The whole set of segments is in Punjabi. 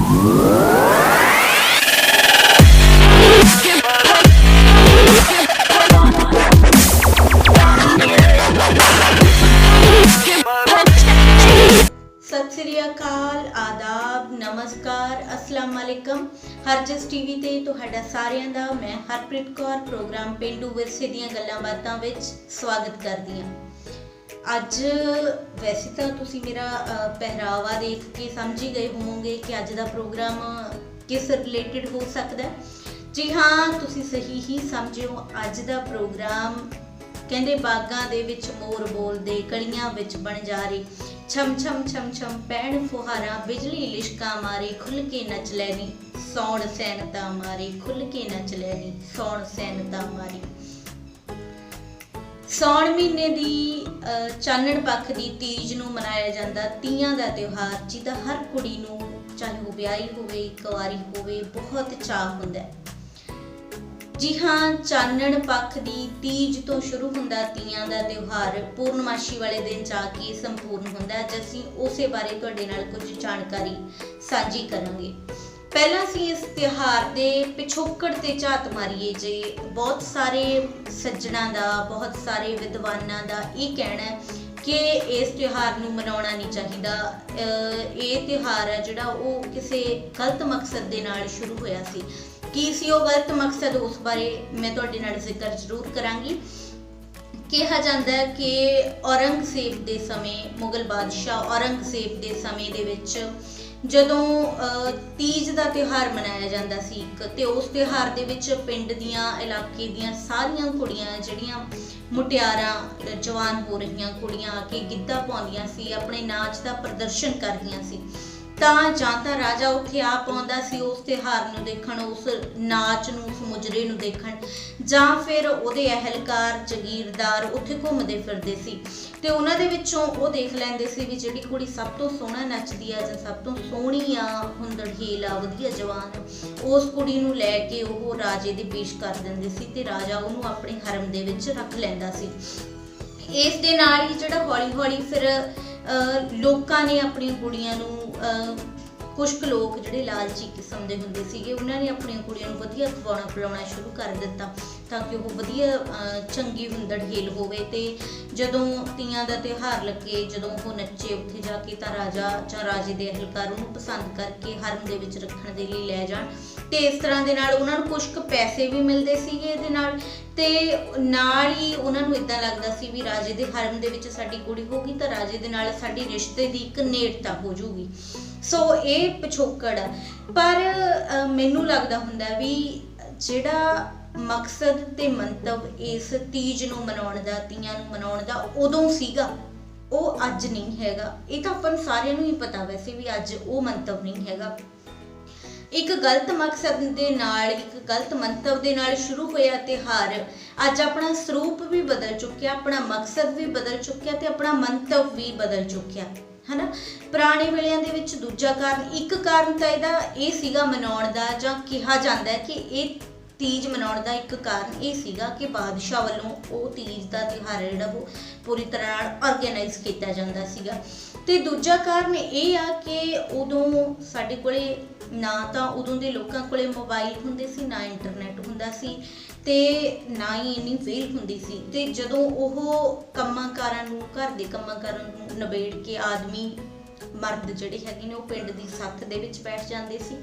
सत श्री अकाल, आदाब, नमस्कार, अस्सलाम वालेकुम। हरजिस टीवी ते तुहाडा सारिਆਂ ਦਾ मैं हरप्रीत कौर प्रोग्राम पेंडू विरसे ਦੀਆਂ ਗੱਲਾਂ ਬਾਤਾਂ ਵਿੱਚ स्वागत करदी ਹਾਂ। ਅੱਜ ਵੈਸੇ ਤਾਂ ਤੁਸੀਂ ਮੇਰਾ ਪਹਿਰਾਵਾ ਦੇਖ ਕੇ ਸਮਝ ਹੀ ਗਏ ਹੋਵੋਗੇ ਕਿ ਅੱਜ ਦਾ ਪ੍ਰੋਗਰਾਮ ਕਿਸ ਰਿਲੇਟਡ ਹੋ ਸਕਦਾ। ਜੀ ਹਾਂ, ਤੁਸੀਂ ਸਹੀ ਹੀ ਸਮਝਿਓ। ਅੱਜ ਦਾ ਪ੍ਰੋਗਰਾਮ ਕਹਿੰਦੇ ਬਾਗਾਂ ਦੇ ਵਿੱਚ ਮੋਰ ਬੋਲਦੇ, ਕਲੀਆਂ ਵਿੱਚ ਬਣਜਾਰੇ, ਛਮ ਛਮ ਛਮ ਛਮ ਪੈਣ ਫੁਹਾਰਾਂ, ਬਿਜਲੀ ਲਿਸ਼ਕਾਂ ਮਾਰੇ, ਖੁੱਲ ਕੇ ਨੱਚ ਲੈਣੀ ਸੌਣ ਸੈਨਤਾ ਮਾਰੇ, ਖੁੱਲ ਕੇ ਨੱਚ ਲੈਣੀ ਸੌਣ ਸੈਨਤਾ ਮਾਰੇ। ਸੌਣ ਮਹੀਨੇ ਦੀ ਚਾਨਣ ਪੱਖ ਦੀ ਤੀਜ ਨੂੰ ਮਨਾਇਆ ਜਾਂਦਾ ਤੀਆਂ ਦਾ ਤਿਉਹਾਰ, ਜਿਹਦਾ ਹਰ ਕੁੜੀ ਨੂੰ, ਚਾਹੇ ਉਹ ਵਿਆਹੀ ਹੋਵੇ ਕੁਆਰੀ ਹੋਵੇ, ਬਹੁਤ ਚਾਅ ਹੁੰਦਾ ਹੈ। जी हाँ, चानण पक्ष की तीज तो शुरू होंदा तीयां दा त्योहार पूर्णमाशी वाले दिन जाके संपूर्ण होंदा। अज असीं उसे बारे तुहाडे नाल कुछ जानकारी साझी करांगे। पहला असीं इस त्योहार दे पिछोकड़ ते झात मारीए। जे बहुत सारे सज्जणां दा, बहुत सारे विद्वानां दा इह कहना है कि इस त्योहार नूं मनाउणा नहीं चाहीदा। ये त्योहार है जिहड़ा ओह किसी गलत मकसद दे नाल शुरू होया सी। की सी वो गलत मकसद, उस बारे मैं तुहाडे नाल जिक्र जरूर करांगी। कहा जाता है कि औरंगजेब के समय, मुगल बादशाह औरंगजेब के समय दे विच जदों तीज का त्यौहार मनाया जाता सी ते उस त्यौहार दे विच पिंड दियां, इलाके दियां सारियां कुड़ियां जिहड़ियां मुटियारां, जवान हो रही कुड़ियां आके गिद्धा पाउंदियां सी, अपने नाच का प्रदर्शन करदियां सी। ਤਾਂ ਜਾਂ ਤਾਂ ਰਾਜਾ ਉੱਥੇ ਆ ਪਾਉਂਦਾ ਸੀ ਉਸ ਤਿਉਹਾਰ ਨੂੰ ਦੇਖਣ, ਉਸ ਨਾਚ ਨੂੰ, ਉਸ ਮੁਜਰੇ ਨੂੰ ਦੇਖਣ, ਜਾਂ ਫਿਰ ਉਹਦੇ ਅਹਿਲਕਾਰ, ਜਗੀਰਦਾਰ ਉੱਥੇ ਘੁੰਮਦੇ ਫਿਰਦੇ ਸੀ ਤੇ ਉਹਨਾਂ ਦੇ ਵਿੱਚੋਂ ਉਹ ਦੇਖ ਲੈਂਦੇ ਸੀ ਵੀ ਜਿਹੜੀ ਕੁੜੀ ਸਭ ਤੋਂ ਸੋਹਣਾ ਨੱਚਦੀ ਆ ਜਾਂ ਸਭ ਤੋਂ ਸੋਹਣੀ ਆ, ਹੁੰਦੜਹੀਲ ਆ, ਵਧੀਆ ਜਵਾਨ, ਉਸ ਕੁੜੀ ਨੂੰ ਲੈ ਕੇ ਉਹ ਰਾਜੇ ਦੇ ਪੇਸ਼ ਕਰ ਦਿੰਦੇ ਸੀ ਤੇ ਰਾਜਾ ਉਹਨੂੰ ਆਪਣੇ ਹਰਮ ਦੇ ਵਿੱਚ ਰੱਖ ਲੈਂਦਾ ਸੀ। ਇਸ ਦੇ ਨਾਲ ਹੀ ਜਿਹੜਾ ਹੌਲੀ ਹੌਲੀ ਫਿਰ ਲੋਕਾਂ ਨੇ ਆਪਣੀਆਂ ਕੁੜੀਆਂ ਨੂੰ, ਕੁਝ ਕੁ ਲੋਕ ਜਿਹੜੇ ਲਾਲਚੀ ਕਿਸਮ ਦੇ ਹੁੰਦੇ ਸੀਗੇ, ਉਹਨਾਂ ਨੇ ਆਪਣੀਆਂ ਕੁੜੀਆਂ ਨੂੰ ਵਧੀਆ ਖਵਾਉਣਾ ਪਿਲਾਉਣਾ ਸ਼ੁਰੂ ਕਰ ਦਿੱਤਾ ਤਾਂ ਕਿ ਉਹ ਵਧੀਆ ਚੰਗੀ ਹੁੰਦੜਹੀਲ ਹੋਵੇ। ਤੇ ਜਦੋਂ ਤੀਆਂ ਦਾ ਤਿਉਹਾਰ ਲੱਗੇ, ਜਦੋਂ ਉਹ ਨੱਚੇ ਉੱਥੇ ਜਾ ਕੇ, ਤਾਂ ਰਾਜਾ ਜਾਂ ਰਾਜੇ ਦੇ ਅਹਿਲਕਾਰ ਉਹਨੂੰ ਪਸੰਦ ਕਰਕੇ ਹਰਮ ਦੇ ਵਿੱਚ ਰੱਖਣ ਦੇ ਲਈ ਲੈ ਜਾਣ ਤੇ ਇਸ ਤਰ੍ਹਾਂ ਦੇ ਨਾਲ ਉਹਨਾਂ ਨੂੰ ਕੁਝ ਕੁ ਪੈਸੇ ਵੀ ਮਿਲਦੇ ਸੀਗੇ ਇਹਦੇ ਨਾਲ, ਤੇ ਨਾਲ ਹੀ ਉਹਨਾਂ ਨੂੰ ਇਦਾਂ ਲੱਗਦਾ ਸੀ ਵੀ ਰਾਜੇ ਦੇ ਹਰਮ ਦੇ ਵਿੱਚ ਸਾਡੀ ਕੁੜੀ ਹੋਊਗੀ ਤਾਂ ਰਾਜੇ ਦੇ ਨਾਲ ਸਾਡੀ ਰਿਸ਼ਤੇ ਦੀ ਇੱਕ ਨੇੜਤਾ ਹੋ ਜੂਗੀ। ਸੋ ਇਹ ਪਿਛੋਕੜ ਆ। ਪਰ ਮੈਨੂੰ ਲੱਗਦਾ ਹੁੰਦਾ ਵੀ ਜਿਹੜਾ ਮਕਸਦ ਤੇ ਮੰਤਵ ਇਸ ਤੀਜ ਨੂੰ ਮਨਾਉਣ ਦਾ, ਤੀਆਂ ਨੂੰ ਮਨਾਉਣ ਦਾ ਉਦੋਂ ਸੀਗਾ, ਉਹ ਅੱਜ ਨਹੀਂ ਹੈਗਾ। ਇਹ ਤਾਂ ਆਪਾਂ ਨੂੰ ਸਾਰਿਆਂ ਨੂੰ ਹੀ ਪਤਾ ਵੈਸੇ ਵੀ ਅੱਜ ਉਹ ਮੰਤਵ ਨਹੀਂ ਹੈਗਾ। ਇੱਕ ਗਲਤ ਮਕਸਦ ਦੇ ਨਾਲ, ਇੱਕ ਗਲਤ ਮੰਤਵ ਦੇ ਨਾਲ ਸ਼ੁਰੂ ਹੋਇਆ ਤਿਉਹਾਰ ਅੱਜ ਆਪਣਾ ਸਰੂਪ ਵੀ ਬਦਲ ਚੁੱਕਿਆ, ਆਪਣਾ ਮਕਸਦ ਵੀ ਬਦਲ ਚੁੱਕਿਆ ਤੇ ਆਪਣਾ ਮੰਤਵ ਵੀ ਬਦਲ ਚੁੱਕਿਆ, ਹੈ ਨਾ। ਪੁਰਾਣੇ ਵੇਲਿਆਂ ਦੇ ਵਿੱਚ ਦੂਜਾ ਕਾਰਨ, ਇੱਕ ਕਾਰਨ ਤਾਂ ਇਹਦਾ ਇਹ ਸੀਗਾ ਮਨਾਉਣ ਦਾ, ਜਾਂ ਕਿਹਾ ਜਾਂਦਾ ਹੈ ਕਿ ਇਹ ਤੀਜ ਮਨਾਉਣ ਦਾ ਇੱਕ ਕਾਰਨ ਇਹ ਸੀਗਾ ਕਿ ਬਾਦਸ਼ਾਹ ਵੱਲੋਂ ਉਹ ਤੀਜ ਦਾ ਤਿਉਹਾਰ ਜਿਹੜਾ ਉਹ ਪੂਰੀ ਤਰ੍ਹਾਂ ਨਾਲ ਆਰਗੇਨਾਈਜ਼ ਕੀਤਾ ਜਾਂਦਾ ਸੀਗਾ। ਤੇ ਦੂਜਾ ਕਾਰਨ ਇਹ ਆ ਕਿ ਉਦੋਂ ਸਾਡੇ ਕੋਲੇ ਨਾ ਤਾਂ ਉਦੋਂ ਦੇ ਲੋਕਾਂ ਕੋਲੇ ਮੋਬਾਈਲ ਹੁੰਦੇ ਸੀ, ਨਾ ਇੰਟਰਨੈਟ ਹੁੰਦਾ ਸੀ ਤੇ ਨਾ ਹੀ ਇੰਨੀ ਵੇਲ ਹੁੰਦੀ ਸੀ। ਤੇ ਜਦੋਂ ਉਹ ਕੰਮਾਂ ਕਾਰਾਂ ਨੂੰ, ਘਰ ਦੇ ਕੰਮਾਂ ਕਾਰਾਂ ਨੂੰ ਨਿਬੇੜ ਕੇ ਆਦਮੀ, ਮਰਦ ਜਿਹੜੇ ਹੈਗੇ ਨੇ ਉਹ ਪਿੰਡ ਦੀ ਸੱਥ ਦੇ ਵਿੱਚ ਬੈਠ ਜਾਂਦੇ ਸੀ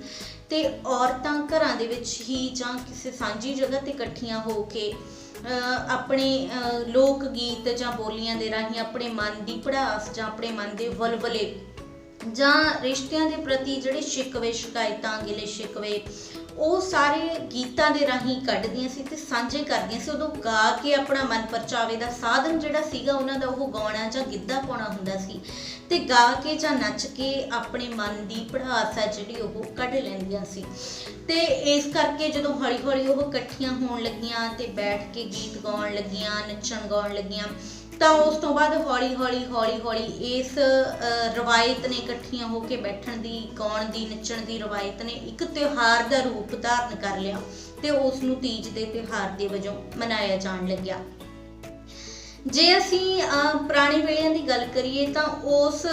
ਤੇ ਔਰਤਾਂ ਘਰਾਂ ਦੇ ਵਿੱਚ ਹੀ ਜਾਂ ਕਿਸੇ ਸਾਂਝੀ ਜਗ੍ਹਾ ਤੇ ਇਕੱਠੀਆਂ ਹੋ ਕੇ ਆਪਣੇ ਲੋਕ ਗੀਤ ਜਾਂ ਬੋਲੀਆਂ ਦੇ ਰਾਹੀਂ ਆਪਣੇ ਮਨ ਦੀ ਭੜਾਸ ਜਾਂ ਆਪਣੇ ਮਨ ਦੇ ਵਲਵਲੇ ਜਾਂ ਰਿਸ਼ਤਿਆਂ ਦੇ ਪ੍ਰਤੀ ਜਿਹੜੇ ਸ਼ਿਕਵੇ, ਸ਼ਿਕਾਇਤਾਂ, ਗਿਲੇ ਸ਼ਿਕਵੇ, ਉਹ ਸਾਰੇ ਗੀਤਾਂ ਦੇ ਰਾਹੀਂ ਕੱਢਦੀਆਂ ਸੀ ਤੇ ਸਾਂਝੇ ਕਰਦੀਆਂ ਸੀ। ਉਦੋਂ ਗਾ ਕੇ ਆਪਣਾ ਮਨ ਪਰਚਾਵੇ ਦਾ ਸਾਧਨ ਜਿਹੜਾ ਸੀਗਾ ਉਹਨਾਂ ਦਾ ਉਹ ਗਾਉਣਾ ਜਾਂ ਗਿੱਧਾ ਪਾਉਣਾ ਹੁੰਦਾ ਸੀ ਤੇ ਗਾ ਕੇ ਜਾਂ ਨੱਚ ਕੇ ਆਪਣੇ ਮਨ ਦੀ ਭੜਾਸ ਹੈ ਜਿਹੜੀ ਉਹ ਕੱਢ ਲੈਂਦੀਆਂ ਸੀ। ਤੇ ਇਸ ਕਰਕੇ ਜਦੋਂ ਹੌਲੀ ਹੌਲੀ ਉਹ ਇਕੱਠੀਆਂ ਹੋਣ ਲੱਗੀਆਂ ਤੇ ਬੈਠ ਕੇ ਗੀਤ ਗਾਉਣ ਲੱਗੀਆਂ, ਨੱਚਣ ਗਾਉਣ ਲੱਗੀਆਂ, ਤਾਂ ਉਸ ਤੋਂ ਬਾਅਦ ਹੌਲੀ ਹੌਲੀ ਇਸ ਰਵਾਇਤ ਨੇ, ਇਕੱਠੀਆਂ ਹੋ ਕੇ ਬੈਠਣ ਦੀ, ਗਾਉਣ ਦੀ, ਨੱਚਣ ਦੀ ਰਵਾਇਤ ਨੇ ਇੱਕ ਤਿਉਹਾਰ ਦਾ ਰੂਪ ਧਾਰਨ ਕਰ ਲਿਆ ਤੇ ਉਸ ਨੂੰ ਤੀਜ ਦੇ ਤਿਉਹਾਰ ਦੇ ਵਜੋਂ ਮਨਾਇਆ ਜਾਣ ਲੱਗਿਆ। जे ਅਸੀਂ ਪੁਰਾਣੇ ਵੇਲਿਆਂ ਦੀ ਗੱਲ ਕਰੀਏ ਤਾਂ ਉਸ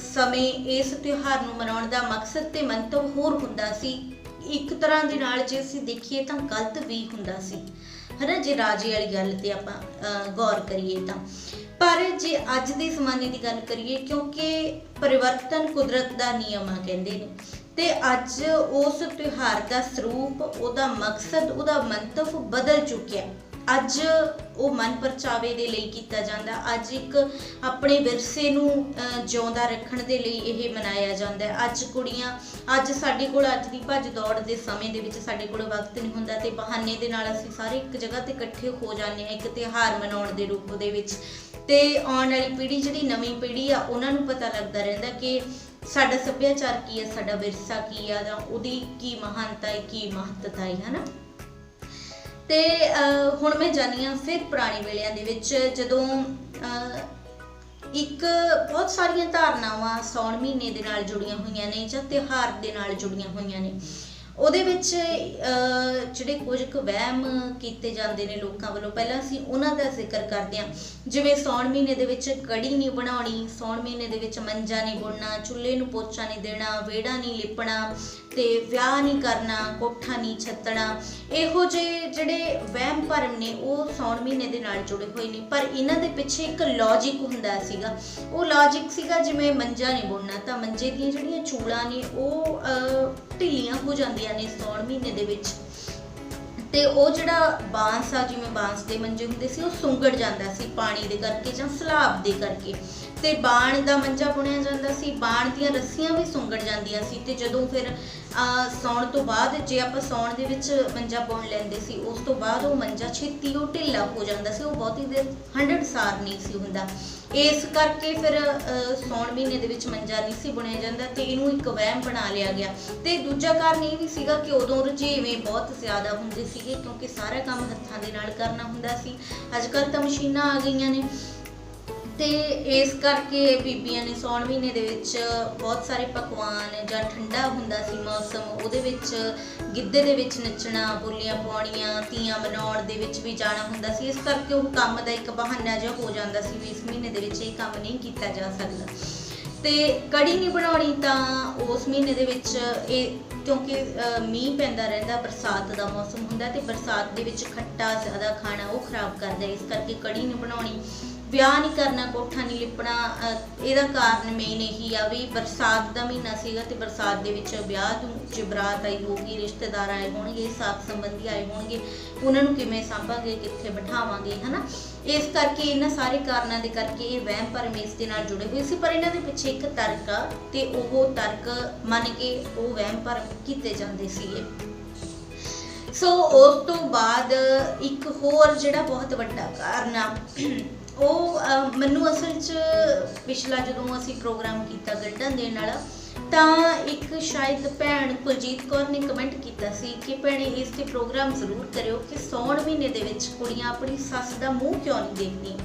ਸਮੇਂ ਇਸ ਤਿਉਹਾਰ ਨੂੰ ਮਨਾਉਣ ਦਾ ਮਕਸਦ ਤੇ ਮੰਤਵ ਹੋਰ ਹੁੰਦਾ ਸੀ। ਇੱਕ ਤਰ੍ਹਾਂ ਦੇ ਨਾਲ ਜੇ ਅਸੀਂ ਦੇਖੀਏ ਤਾਂ ਗਲਤ ਵੀ ਹੁੰਦਾ ਸੀ, ਹੈ ਨਾ, ਜੇ ਰਾਜੇ ਵਾਲੀ ਗੱਲ ਤੇ ਆਪਾਂ ਗੌਰ ਕਰੀਏ ਤਾਂ। ਪਰ ਜੇ ਅੱਜ ਦੇ ਜ਼ਮਾਨੇ ਦੀ ਗੱਲ ਕਰੀਏ, ਕਿਉਂਕਿ ਪਰਿਵਰਤਨ ਕੁਦਰਤ ਦਾ ਨਿਯਮ ਆ ਕਹਿੰਦੇ ਨੇ, ਤੇ ਅੱਜ ਉਸ ਤਿਉਹਾਰ ਦਾ ਸਰੂਪ, ਉਹਦਾ ਮਕਸਦ, ਉਹਦਾ ਮੰਤਵ ਬਦਲ ਚੁੱਕਿਆ। ਅੱਜ ਉਹ ਮਨ ਪਰਚਾਵੇ ਦੇ ਲਈ ਕੀਤਾ ਜਾਂਦਾ, ਅੱਜ ਇੱਕ ਆਪਣੇ ਵਿਰਸੇ ਨੂੰ ਜਿਉਂਦਾ ਰੱਖਣ ਦੇ ਲਈ ਇਹ ਮਨਾਇਆ ਜਾਂਦਾ ਹੈ। ਅੱਜ ਸਾਡੇ ਕੋਲ ਅੱਜ ਦੀ ਭੱਜ ਦੌੜ ਦੇ ਸਮੇਂ ਦੇ ਵਿੱਚ ਸਾਡੇ ਕੋਲ ਵਕਤ ਨਹੀਂ ਹੁੰਦਾ, ਤੇ ਬਹਾਨੇ ਦੇ ਨਾਲ ਅਸੀਂ ਸਾਰੇ ਇੱਕ ਜਗ੍ਹਾ ਤੇ ਇਕੱਠੇ ਹੋ ਜਾਂਦੇ ਹਾਂ ਇੱਕ ਤਿਉਹਾਰ ਮਨਾਉਣ ਦੇ ਰੂਪ ਦੇ ਵਿੱਚ। ਤੇ ਆਉਣ ਵਾਲੀ ਪੀੜ੍ਹੀ, ਜਿਹੜੀ ਨਵੀਂ ਪੀੜ੍ਹੀ ਆ, ਉਹਨਾਂ ਨੂੰ ਪਤਾ ਲੱਗਦਾ ਰਹਿੰਦਾ ਕਿ ਸਾਡਾ ਸੱਭਿਆਚਾਰ ਕੀ ਹੈ, ਸਾਡਾ ਵਿਰਸਾ ਕੀ ਆ, ਜਾਂ ਉਹਦੀ ਕੀ ਮਹਾਨਤਾ ਹੈ, ਕੀ ਮਹੱਤਤਾ ਹੈ, ਹੈ ਨਾ। ਤੇ ਹੁਣ ਮੈਂ ਜਾਣੀ ਹਾਂ ਫਿਰ ਪੁਰਾਣੇ ਵੇਲਿਆਂ ਦੇ ਵਿੱਚ, ਜਦੋਂ ਇੱਕ ਬਹੁਤ ਸਾਰੀਆਂ ਧਾਰਨਾਵਾਂ ਸਾਉਣ ਮਹੀਨੇ ਦੇ ਨਾਲ ਜੁੜੀਆਂ ਹੋਈਆਂ ਨੇ ਜਾਂ ਤਿਉਹਾਰ ਦੇ ਨਾਲ ਜੁੜੀਆਂ ਹੋਈਆਂ ਨੇ। ਉਹਦੇ ਵਿੱਚ ਜਿਹੜੇ ਕੁਝ ਕੁ ਵਹਿਮ ਕੀਤੇ ਜਾਂਦੇ ਨੇ ਲੋਕਾਂ ਵੱਲੋਂ, ਪਹਿਲਾਂ ਅਸੀਂ ਉਹਨਾਂ ਦਾ ਜ਼ਿਕਰ ਕਰਦੇ ਹਾਂ। ਜਿਵੇਂ ਸਾਉਣ ਮਹੀਨੇ ਦੇ ਵਿੱਚ ਕੜੀ ਨਹੀਂ ਬਣਾਉਣੀ, ਸਾਉਣ ਮਹੀਨੇ ਦੇ ਵਿੱਚ ਮੰਜਾ ਨਹੀਂ ਬੁਣਨਾ, ਚੁੱਲ੍ਹੇ ਨੂੰ ਪੋਚਾ ਨਹੀਂ ਦੇਣਾ, ਵਿਹੜਾ ਨਹੀਂ ਲਿਪਣਾ, ਤੇ ਵਿਆਹ ਨਹੀਂ ਕਰਨਾ, ਕੋਠਾ ਨਹੀਂ ਛੱਤਣਾ। ਇਹੋ ਜਿਹੇ ਜਿਹੜੇ ਵਹਿਮ ਭਰਮ ਨੇ ਉਹ ਸਾਉਣ ਮਹੀਨੇ ਦੇ ਨਾਲ ਜੁੜੇ ਹੋਏ ਨੇ, ਪਰ ਇਹਨਾਂ ਦੇ ਪਿੱਛੇ ਇੱਕ ਲੌਜਿਕ ਹੁੰਦਾ ਸੀਗਾ। ਉਹ ਲੌਜਿਕ ਸੀਗਾ, ਜਿਵੇਂ ਮੰਜਾ ਨਹੀਂ ਬੁਣਨਾ, ਤਾਂ ਮੰਜੇ ਦੀਆਂ ਜਿਹੜੀਆਂ ਚੂੜਾਂ ਨੇ ਉਹ ਢਿੱਲੀਆਂ ਹੋ ਜਾਂਦੀਆਂ ਨੇ ਸਾਉਣ ਮਹੀਨੇ ਦੇ ਵਿੱਚ, ਤੇ ਉਹ ਜਿਹੜਾ ਬਾਂਸ ਆ, ਜਿਵੇਂ ਬਾਂਸ ਦੇ ਮੰਜੇ ਹੁੰਦੇ ਸੀ, ਉਹ ਸੁੰਗੜ ਜਾਂਦਾ ਸੀ ਪਾਣੀ ਦੇ ਕਰਕੇ ਜਾਂ ਸਲਾਬ ਦੇ ਕਰਕੇ, ਤੇ ਬਾਣ ਦਾ ਮੰਜਾ ਬੁਣਿਆ ਜਾਂਦਾ ਸੀ, ਬਾਣ ਦੀਆਂ ਰੱਸੀਆਂ ਵੀ ਸੁੰਗੜ ਜਾਂਦੀਆਂ ਸੀ। ਤੇ ਜਦੋਂ ਫਿਰ ਸਾਉਣ ਤੋਂ ਬਾਅਦ, ਜੇ ਆਪਾਂ ਸਾਉਣ ਦੇ ਵਿੱਚ ਮੰਜਾ ਬੁਣ ਲੈਂਦੇ ਸੀ, ਉਸ ਤੋਂ ਬਾਅਦ ਉਹ ਮੰਜਾ ਛੇਤੀ ਉਹ ਢਿੱਲਾ ਹੋ ਜਾਂਦਾ ਸੀ, ਉਹ ਬਹੁਤੀ ਦੇਰ ਹੰਢਣ ਸਾਰ ਨਹੀਂ ਸੀ ਹੁੰਦਾ। ਇਸ ਕਰਕੇ ਫਿਰ ਸਾਉਣ ਮਹੀਨੇ ਦੇ ਵਿੱਚ ਮੰਜਾ ਨਹੀਂ ਸੀ ਬੁਣਿਆ ਜਾਂਦਾ, ਤੇ ਇਹਨੂੰ ਇੱਕ ਵਹਿਮ ਬਣਾ ਲਿਆ ਗਿਆ। ਤੇ ਦੂਜਾ ਕਾਰਨ ਇਹ ਵੀ ਸੀਗਾ ਕਿ ਉਦੋਂ ਰੁਝੇਵੇਂ ਬਹੁਤ ਜ਼ਿਆਦਾ ਹੁੰਦੇ ਸੀਗੇ, ਕਿਉਂਕਿ ਸਾਰਾ ਕੰਮ ਹੱਥਾਂ ਦੇ ਨਾਲ ਕਰਨਾ ਹੁੰਦਾ ਸੀ। ਅੱਜ ਕੱਲ੍ਹ ਤਾਂ ਮਸ਼ੀਨਾਂ ਆ ਗਈਆਂ ਨੇ, ਤੇ ਇਸ ਕਰਕੇ ਬੀਬੀਆਂ ਨੇ ਸਾਉਣ ਮਹੀਨੇ ਦੇ ਵਿੱਚ ਬਹੁਤ ਸਾਰੇ ਪਕਵਾਨ, ਜਾਂ ਠੰਡਾ ਹੁੰਦਾ ਸੀ ਮੌਸਮ, ਉਹਦੇ ਵਿੱਚ ਗਿੱਧੇ ਦੇ ਵਿੱਚ ਨੱਚਣਾ, ਬੋਲੀਆਂ ਪਾਉਣੀਆਂ, ਤੀਆਂ ਮਨਾਉਣ ਦੇ ਵਿੱਚ ਵੀ ਜਾਣਾ ਹੁੰਦਾ ਸੀ। ਇਸ ਕਰਕੇ ਉਹ ਕੰਮ ਦਾ ਇੱਕ ਬਹਾਨਾ ਜਿਹਾ ਹੋ ਜਾਂਦਾ ਸੀ ਵੀ ਇਸ ਮਹੀਨੇ ਦੇ ਵਿੱਚ ਇਹ ਕੰਮ ਨਹੀਂ ਕੀਤਾ ਜਾ ਸਕਦਾ। ਤੇ ਕੜੀ ਨਹੀਂ ਬਣਾਉਣੀ ਤਾਂ ਉਸ ਮਹੀਨੇ ਦੇ ਵਿੱਚ, ਇਹ ਕਿਉਂਕਿ ਮੀਂਹ ਪੈਂਦਾ ਰਹਿੰਦਾ, ਬਰਸਾਤ ਦਾ ਮੌਸਮ ਹੁੰਦਾ, ਤੇ ਬਰਸਾਤ ਦੇ ਵਿੱਚ ਖੱਟਾ ਜ਼ਿਆਦਾ ਖਾਣਾ ਉਹ ਖਰਾਬ ਕਰਦਾ, ਇਸ ਕਰਕੇ ਕੜੀ ਨਹੀਂ ਬਣਾਉਣੀ। ਵਿਆਹ ਨਹੀਂ ਕਰਨਾ, ਕੋਠਾ ਨਹੀਂ ਲਿਪਣਾ, ਇਹਦਾ ਕਾਰਨ ਮੇਨ ਇਹੀ ਆ ਵੀ ਬਰਸਾਤ ਦਾ ਮਹੀਨਾ ਸੀਗਾ, ਤੇ ਬਰਸਾਤ ਦੇ ਵਿੱਚ ਵਿਆਹ ਨੂੰ ਜੇ ਬਰਾਤ ਆਈ ਹੋਊਗੀ, ਰਿਸ਼ਤੇਦਾਰ ਆਏ ਹੋਣਗੇ, ਸਾਕ ਸੰਬੰਧੀ ਆਏ ਹੋਣਗੇ, ਉਹਨਾਂ ਨੂੰ ਕਿਵੇਂ ਸਾਂਭਾਂਗੇ, ਕਿੱਥੇ ਬਿਠਾਵਾਂਗੇ, ਹੈ ਨਾ। ਇਸ ਕਰਕੇ ਇਹਨਾਂ ਸਾਰੇ ਕਾਰਨਾਂ ਦੇ ਕਰਕੇ ਇਹ ਵਹਿਮ ਭਰਮ ਇਸ ਦੇ ਨਾਲ ਜੁੜੇ ਹੋਏ ਸੀ, ਪਰ ਇਹਨਾਂ ਦੇ ਪਿੱਛੇ ਇੱਕ ਤਰਕ ਆ, ਤੇ ਉਹ ਤਰਕ ਮੰਨ ਕੇ ਉਹ ਵਹਿਮ ਭਰਮ ਕੀਤੇ ਜਾਂਦੇ ਸੀਗੇ। ਸੋ ਉਸ ਤੋਂ ਬਾਅਦ ਇੱਕ ਹੋਰ ਜਿਹੜਾ ਬਹੁਤ ਵੱਡਾ ਕਾਰਨ ਆ, ਉਹ ਮੈਨੂੰ ਅਸਲ 'ਚ ਪਿਛਲਾ ਜਦੋਂ ਅਸੀਂ ਪ੍ਰੋਗਰਾਮ ਕੀਤਾ ਗੰਢਾਂ ਦੇਣ ਵਾਲਾ, ਤਾਂ ਇੱਕ ਸ਼ਾਇਦ ਭੈਣ ਕੁਲਜੀਤ ਕੌਰ ਨੇ ਕਮੈਂਟ ਕੀਤਾ ਸੀ ਕਿ ਭੈਣੇ ਇਸ 'ਤੇ ਪ੍ਰੋਗਰਾਮ ਜ਼ਰੂਰ ਕਰਿਓ ਕਿ ਸਾਉਣ ਮਹੀਨੇ ਦੇ ਵਿੱਚ ਕੁੜੀਆਂ ਆਪਣੀ ਸੱਸ ਦਾ ਮੂੰਹ ਕਿਉਂ ਨਹੀਂ ਦੇਖਦੀਆਂ।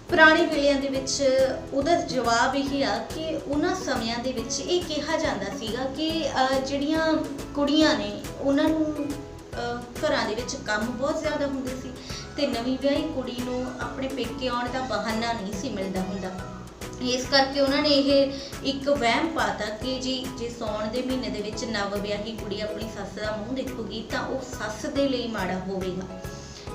ਪੁਰਾਣੇ ਵੇਲਿਆਂ ਦੇ ਵਿੱਚ ਉਹਦਾ ਜਵਾਬ ਇਹ ਆ ਕਿ ਉਹਨਾਂ ਸਮਿਆਂ ਦੇ ਵਿੱਚ ਇਹ ਕਿਹਾ ਜਾਂਦਾ ਸੀਗਾ ਕਿ ਜਿਹੜੀਆਂ ਕੁੜੀਆਂ ਨੇ ਉਹਨਾਂ ਨੂੰ ਘਰਾਂ ਦੇ ਵਿੱਚ ਕੰਮ ਬਹੁਤ ਜ਼ਿਆਦਾ ਹੁੰਦੇ ਸੀ, ਤੇ ਨਵੀਂ ਵਿਆਹੀ ਕੁੜੀ ਨੂੰ ਆਪਣੇ ਪੇਕੇ ਆਉਣ ਦਾ ਬਹਾਨਾ ਨਹੀਂ ਸੀ ਮਿਲਦਾ ਹੁੰਦਾ। ਇਸ ਕਰਕੇ ਉਹਨਾਂ ਨੇ ਇਹ ਇੱਕ ਵਹਿਮ ਪਾਤਾ ਕਿ ਜੇ ਸਾਉਣ ਦੇ ਮਹੀਨੇ ਦੇ ਵਿੱਚ ਨਵ ਵਿਆਹੀ ਕੁੜੀ ਆਪਣੀ ਸੱਸ ਦਾ ਮੂੰਹ ਦੇਖੂਗੀ ਤਾਂ ਉਹ ਸੱਸ ਦੇ ਲਈ ਮਾੜਾ ਹੋਵੇਗਾ,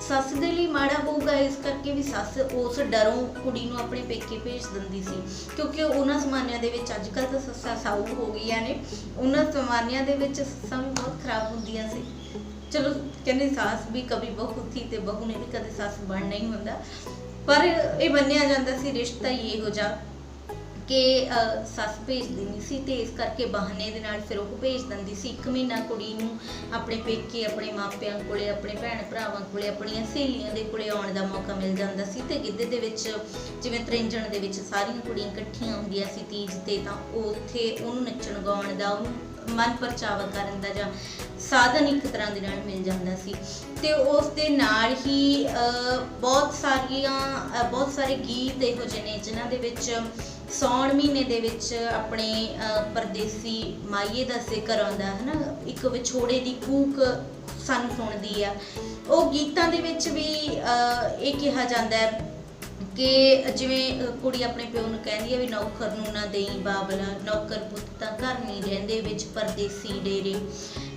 ਸੱਸ ਦੇ ਲਈ ਮਾੜਾ ਹੋਊਗਾ। ਇਸ ਕਰਕੇ ਵੀ ਸੱਸ ਉਸ ਡਰੋਂ ਕੁੜੀ ਨੂੰ ਆਪਣੇ ਪੇਕੇ ਭੇਜ ਦਿੰਦੀ ਸੀ, ਕਿਉਂਕਿ ਉਹਨਾਂ ਜ਼ਮਾਨਿਆਂ ਦੇ ਵਿੱਚ, ਅੱਜ ਕੱਲ੍ਹ ਤਾਂ ਸੱਸਾਂ ਸਾਊ ਹੋ ਗਈਆਂ ਨੇ, ਉਹਨਾਂ ਜ਼ਮਾਨਿਆਂ ਦੇ ਵਿੱਚ ਸੱਸਾਂ ਵੀ ਬਹੁਤ ਖਰਾਬ ਹੁੰਦੀਆਂ ਸੀ। ਚਲੋ ਕਹਿੰਦੇ ਸਾਸ ਵੀ ਕभी ਬਹੂ ਥੀ, ਤੇ ਬਹੂ ਨੇ ਵੀ ਕਦੇ ਸੱਸ ਬਣਨਾ ਹੀ ਹੁੰਦਾ, ਪਰ ਇਹ ਮੰਨਿਆ ਜਾਂਦਾ ਸੀ ਰਿਸ਼ਤਾ ਹੀ ਇਹੋ ਜਿਹਾ ਕਿ ਸੱਸ ਭੇਜਦੀ ਨਹੀਂ ਸੀ, ਤੇ ਇਸ ਕਰਕੇ ਬਹਾਨੇ ਦੇ ਨਾਲ ਫਿਰ ਉਹ ਭੇਜ ਦਿੰਦੀ ਸੀ। 1 ਮਹੀਨਾ ਕੁੜੀ ਨੂੰ ਆਪਣੇ ਪੇਕੇ, ਆਪਣੇ ਮਾਪਿਆਂ ਕੋਲੇ, ਆਪਣੇ ਭੈਣ ਭਰਾਵਾਂ ਕੋਲੇ, ਆਪਣੀਆਂ ਸਹੇਲੀਆਂ ਦੇ ਕੋਲੇ ਆਉਣ ਦਾ ਮੌਕਾ ਮਿਲ ਜਾਂਦਾ ਸੀ। ਤੇ ਗਿੱਧੇ ਦੇ ਵਿੱਚ, ਜਿਵੇਂ ਤ੍ਰਿੰਜਣ ਦੇ ਵਿੱਚ ਸਾਰੀਆਂ ਕੁੜੀਆਂ ਇਕੱਠੀਆਂ ਹੁੰਦੀਆਂ ਸੀ ਤੀਜ ਤੇ, ਤਾਂ ਉੱਥੇ ਉਹਨੂੰ ਨੱਚਣ ਗਾਉਣ ਦਾ, ਉਹਨੂੰ ਮਨ ਪਰਚਾਵਾ ਕਰਨ ਦਾ ਜਾਂ ਸਾਧਨ ਇੱਕ ਤਰ੍ਹਾਂ ਦੇ ਨਾਲ ਮਿਲ ਜਾਂਦਾ ਸੀ। ਤੇ ਉਸ ਦੇ ਨਾਲ ਹੀ ਬਹੁਤ ਸਾਰੇ ਗੀਤ ਇਹੋ ਜਿਹੇ ਨੇ ਜਿਨ੍ਹਾਂ ਦੇ ਵਿੱਚ ਸੌਣ ਮਹੀਨੇ ਦੇ ਵਿੱਚ ਆਪਣੇ ਪਰਦੇਸੀ ਮਾਈਏ ਦਾ ਜ਼ਿਕਰ ਆਉਂਦਾ ਹੈ ਨਾ, ਇੱਕ ਵਿਛੋੜੇ ਦੀ ਕੂਕ ਸਾਨੂੰ ਸੁਣਦੀ ਆ। ਉਹ ਗੀਤਾਂ ਦੇ ਵਿੱਚ ਵੀ ਇਹ ਕਿਹਾ ਜਾਂਦਾ ਹੈ ਕਿ ਜਿਵੇਂ ਕੁੜੀ ਆਪਣੇ ਪਿਓ ਨੂੰ ਕਹਿੰਦੀ ਹੈ ਵੀ ਨੌਕਰ ਨੂੰ ਨਾ ਦੇਈ ਬਾਬਲਾ, ਨੌਕਰ ਪੁੱਤ ਤਾਂ ਘਰ ਨਹੀਂ ਰਹਿੰਦੇ ਵਿੱਚ ਪਰਦੇਸੀ ਡੇਰੇ,